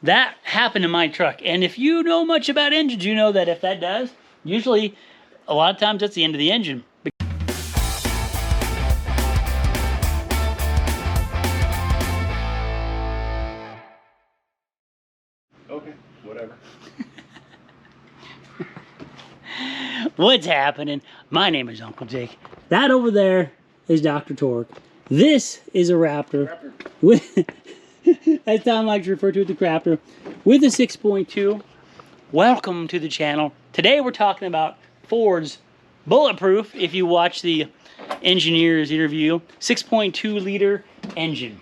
that happened in my truck. And if you know much about engines, you know that if that does, usually a lot of times that's the end of the engine. Okay, whatever. What's happening? My name is Uncle Jake. That over there is Dr. Torque. This is a Raptor. With, as Tom likes to refer to it, the Raptor, with a 6.2. Welcome to the channel. Today we're talking about Ford's Bulletproof, if you watch the engineer's interview, 6.2 liter engine.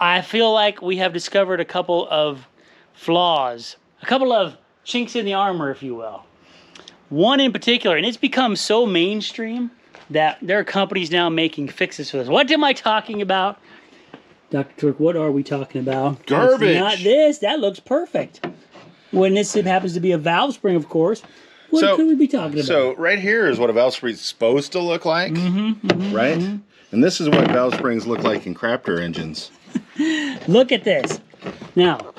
I feel like we have discovered a couple of flaws, a couple of chinks in the armor, if you will. One in particular, and it's become so mainstream that there are companies now making fixes for this. What am I talking about? Dr. Turk, what are we talking about? Garbage. It's not this. That looks perfect. When this happens to be a valve spring, of course, what could we be talking about? So right here is what a valve spring is supposed to look like, right? And this is what valve springs look like in Raptor engines. Look at this. Now,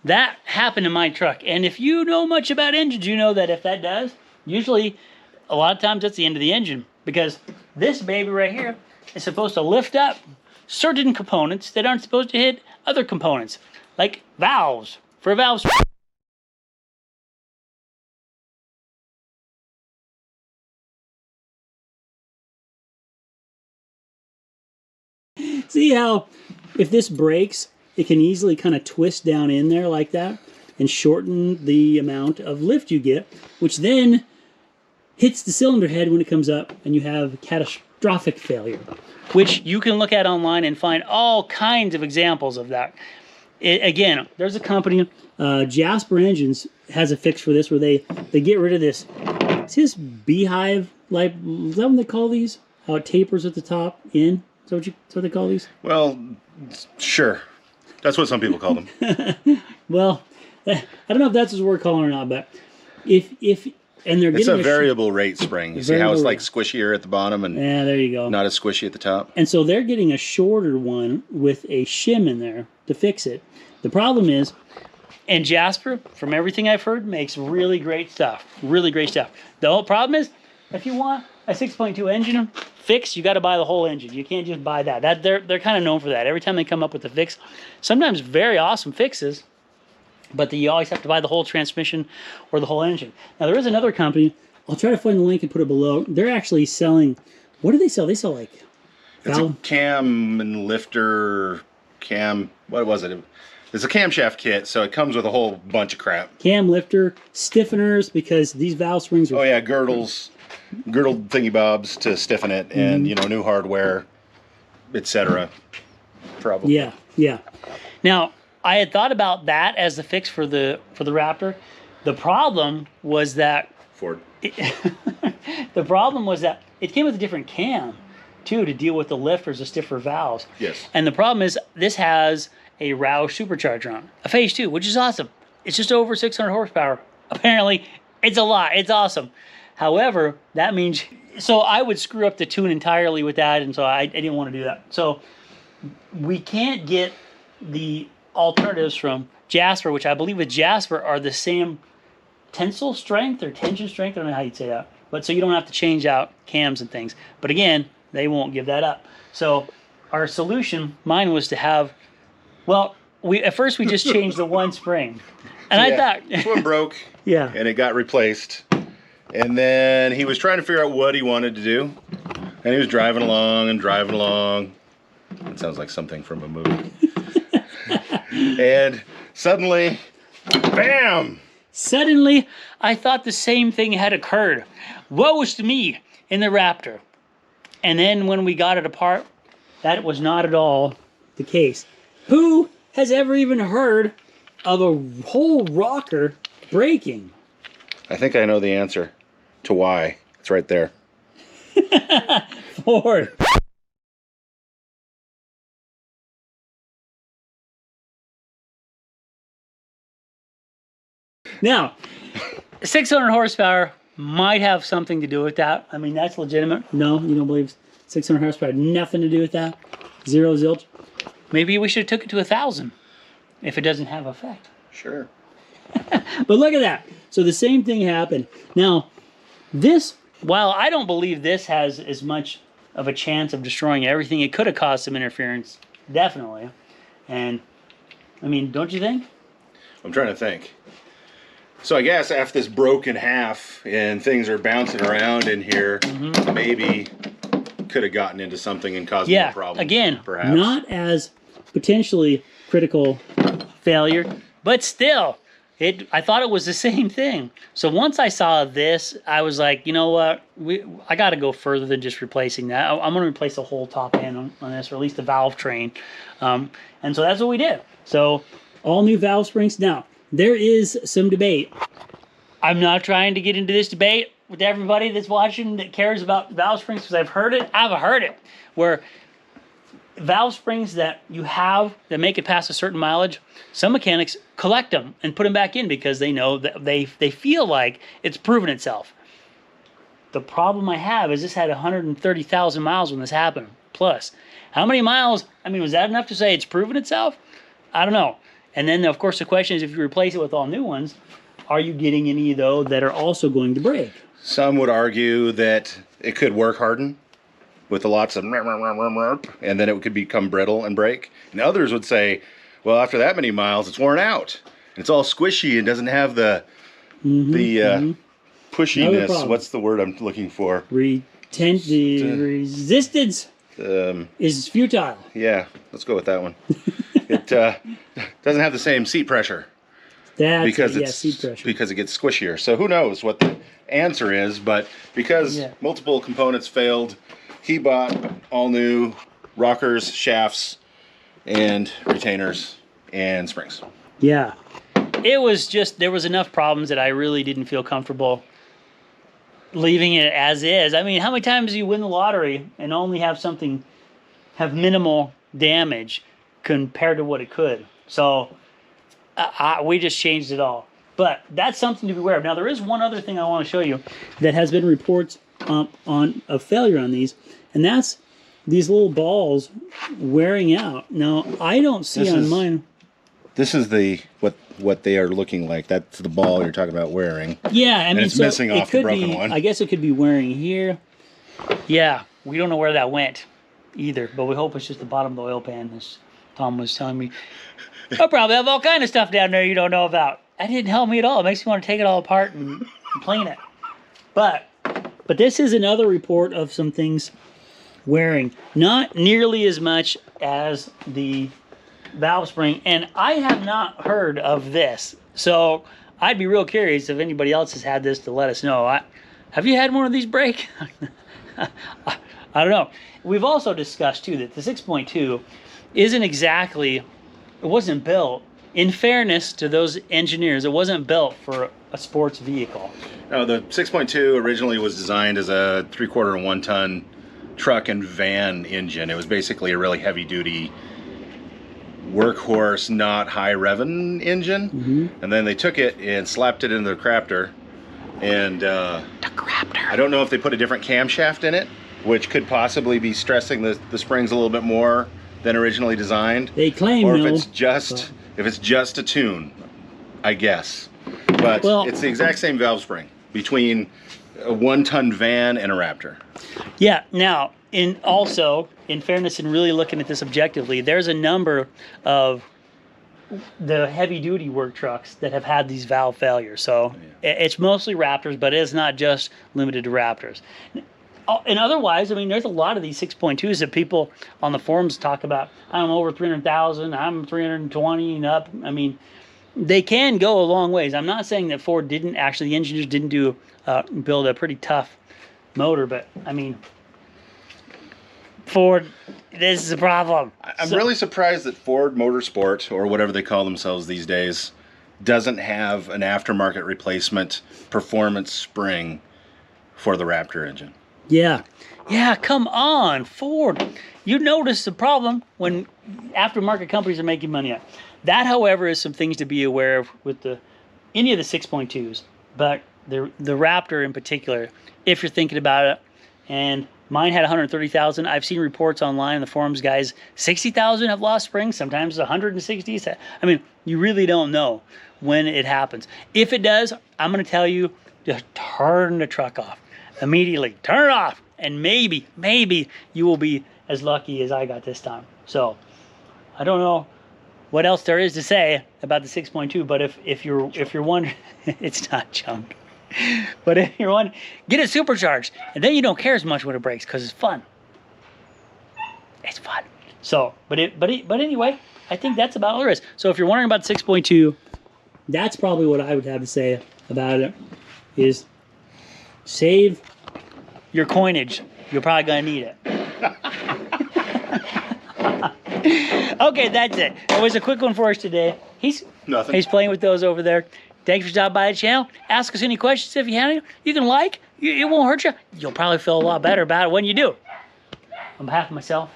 that happened in my truck. And if you know much about engines, you know that if that does, usually a lot of times that's the end of the engine. Because this baby right here is supposed to lift up certain components that aren't supposed to hit other components, like valves for a valve spring. See how if this breaks, it can easily kind of twist down in there like that and shorten the amount of lift you get, which then hits the cylinder head when it comes up and you have catastrophic failure, which you can look at online and find all kinds of examples of that. Again, there's a company, Jasper Engines has a fix for this where they get rid of this. See this beehive, like, is that what they call these? How it tapers at the top in? Is that what they call these? Well, sure. That's what some people call them. Well, I don't know if that's what we're calling it or not, but and they're getting it's a variable rate spring. You see how it's like squishier at the bottom and yeah, there you go. Not as squishy at the top. And so they're getting a shorter one with a shim in there to fix it. The problem is, and Jasper, from everything I've heard, makes really great stuff. Really great stuff. The whole problem is, if you want a 6.2 engine fix, you got to buy the whole engine. You can't just buy that. They're kind of known for that. Every time they come up with a fix, sometimes very awesome fixes, but you always have to buy the whole transmission or the whole engine. Now, there is another company. I'll try to find the link and put it below. They're actually selling, what do they sell? They sell like valve. It's a cam and lifter, what was it? It's a camshaft kit, so it comes with a whole bunch of crap. Cam lifter, stiffeners, because these valve springs are... Oh yeah, girdles, girdled thingy bobs to stiffen it, and you know, new hardware, etc. Probably. Yeah, yeah. Now, I had thought about that as the fix for the Raptor. The problem was that Ford. The problem was that it came with a different cam too to deal with the lifters, the stiffer valves. Yes. And the problem is this has a Roush supercharger on, a phase 2, which is awesome. It's just over 600 horsepower. Apparently, it's a lot. It's awesome. However, that means so I would screw up the tune entirely with that, and so I didn't want to do that. So we can't get the alternatives from Jasper, which I believe with Jasper are the same tensile strength or tension strength. I don't know how you'd say that. But so you don't have to change out cams and things. But again, they won't give that up. So our solution, mine was to have, well, at first we just changed the one spring. And I thought this one broke. Yeah. And it got replaced. And then he was trying to figure out what he wanted to do. And he was driving along and driving along. It sounds like something from a movie. And suddenly, bam! Suddenly, I thought the same thing had occurred. Woe is to me in the Raptor. And then when we got it apart, that was not at all the case. Who has ever even heard of a whole rocker breaking? I think I know the answer to why. It's right there. Ford. Now, 600 horsepower might have something to do with that. I mean, that's legitimate. No, you don't believe 600 horsepower had nothing to do with that? Zero zilch? Maybe we should have took it to 1,000. if it doesn't have effect. Sure. But look at that. So the same thing happened. Now, this, while I don't believe this has as much of a chance of destroying everything, it could have caused some interference, definitely. And, I mean, don't you think? I'm trying to think. So I guess after this broke in half and things are bouncing around in here, maybe could have gotten into something and caused more problems. Again, perhaps. Not as potentially critical failure, but still, I thought it was the same thing. So once I saw this, I was like, you know what? I got to go further than just replacing that. I'm going to replace the whole top end on this, or at least the valve train. And so that's what we did. So all new valve springs. Now, there is some debate. I'm not trying to get into this debate with everybody that's watching that cares about valve springs, because I've heard it, where valve springs that you have that make it past a certain mileage, some mechanics collect them and put them back in because they know that they feel like it's proven itself. The problem I have is this had 130,000 miles when this happened. Plus, how many miles? I mean, was that enough to say it's proven itself? I don't know. And then, of course, the question is, if you replace it with all new ones, are you getting any, though, that are also going to break? Some would argue that it could work harden with lots of and then it could become brittle and break. And others would say, well, after that many miles, it's worn out. And it's all squishy and doesn't have the pushiness. What's the word I'm looking for? Resistance is futile. Yeah, let's go with that one. It doesn't have the same seat pressure. Seat pressure. Because it gets squishier. So who knows what the answer is, but because multiple components failed, he bought all new rockers, shafts, and retainers and springs. Yeah. It was just, there was enough problems that I really didn't feel comfortable leaving it as is. I mean, how many times do you win the lottery and only have minimal damage compared to what it could? So we just changed it all. But that's something to be aware of. Now, there is one other thing I want to show you that has been reports on a failure on these, and that's these little balls wearing out. Now, I don't see on mine. This is what they are looking like. That's the ball you're talking about wearing. Yeah, I mean, it's missing off the broken one. I guess it could be wearing here. Yeah, we don't know where that went either, but we hope it's just the bottom of the oil pan, as Tom was telling me. I'll probably have all kind of stuff down there you don't know about. That didn't help me at all. It makes me want to take it all apart and clean it. But this is another report of some things wearing. Not nearly as much as the valve spring. And I have not heard of this. So I'd be real curious if anybody else has had this to let us know. Have you had one of these break? I don't know. We've also discussed, too, that the 6.2 isn't exactly... It wasn't built, in fairness to those engineers, it wasn't built for a sports vehicle. No, the 6.2 originally was designed as a 3/4 and 1 ton truck and van engine. It was basically a really heavy duty workhorse, not high revving engine. And then they took it and slapped it into the Raptor. And the Raptor. I don't know if they put a different camshaft in it, which could possibly be stressing the springs a little bit more than originally designed. They claim, or if it's just a tune, I guess. But it's the exact same valve spring between a 1 ton van and a Raptor. Yeah. Now, in fairness and really looking at this objectively, there's a number of the heavy duty work trucks that have had these valve failures. So it's mostly Raptors, but it's not just limited to Raptors. And otherwise, I mean, there's a lot of these 6.2s that people on the forums talk about. I'm over 300,000, I'm 320 and up. I mean, they can go a long ways. I'm not saying that Ford the engineers didn't build a pretty tough motor, but I mean, Ford, this is a problem. I'm really surprised that Ford Motorsport, or whatever they call themselves these days, doesn't have an aftermarket replacement performance spring for the Raptor engine. Yeah, come on, Ford. You notice the problem when aftermarket companies are making money on. That, however, is some things to be aware of with any of the 6.2s, but the Raptor in particular, if you're thinking about it, and mine had 130,000. I've seen reports online in the forums, guys, 60,000 have lost springs, sometimes 160. I mean, you really don't know when it happens. If it does, I'm going to tell you, just turn the truck off immediately. Turn it off, and maybe you will be as lucky as I got this time. So I don't know what else there is to say about the 6.2, but if you're wondering, it's not junk. But if you're wondering, get it supercharged, and then you don't care as much when it breaks because it's fun. It's fun. So, but anyway, I think that's about all there is. So if you're wondering about 6.2, that's probably what I would have to say about it. Is save your coinage. You're probably gonna need it. Okay, that's it. It was a quick one for us today. He's playing with those over there. Thanks for stopping by the channel. Ask us any questions if you have any. You can like. It won't hurt you. You'll probably feel a lot better about it when you do. On behalf of myself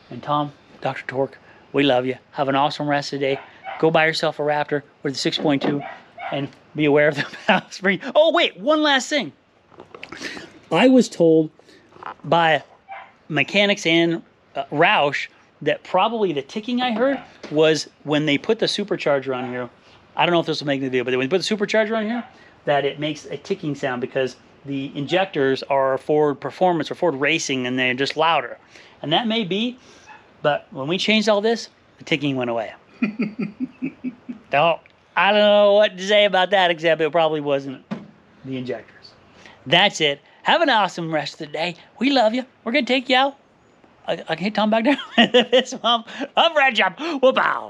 and Tom, Dr. Torque, we love you. Have an awesome rest of the day. Go buy yourself a Raptor with a 6.2 and be aware of the valve spring. Oh, wait, one last thing. I was told by mechanics and Roush that probably the ticking I heard was when they put the supercharger on here. I don't know if this will make the video, but when they put the supercharger on here, that it makes a ticking sound because the injectors are Ford Performance or Ford Racing and they're just louder. And that may be, but when we changed all this, the ticking went away. So, I don't know what to say about that, except it probably wasn't the injectors. That's it. Have an awesome rest of the day. We love you. We're going to take you out. I can hit Tom back there. This bump of red jump. Whoop-ow.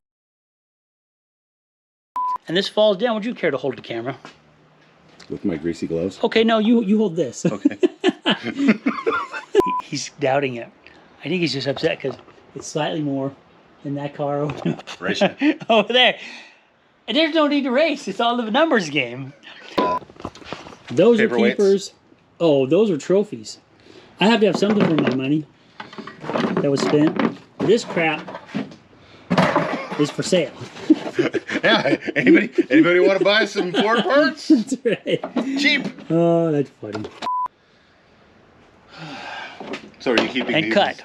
And this falls down. Would you care to hold the camera? With my greasy gloves? Okay, no, you hold this. Okay. He's doubting it. I think he's just upset because it's slightly more than that car over there. And there's no need to race. It's all a numbers game. Those are keepers. Oh, those are trophies. I have to have something for my money that was spent. This crap is for sale. Yeah, anybody want to buy some Ford parts? That's right. Cheap. Oh, that's funny. So are you keeping and these? cut.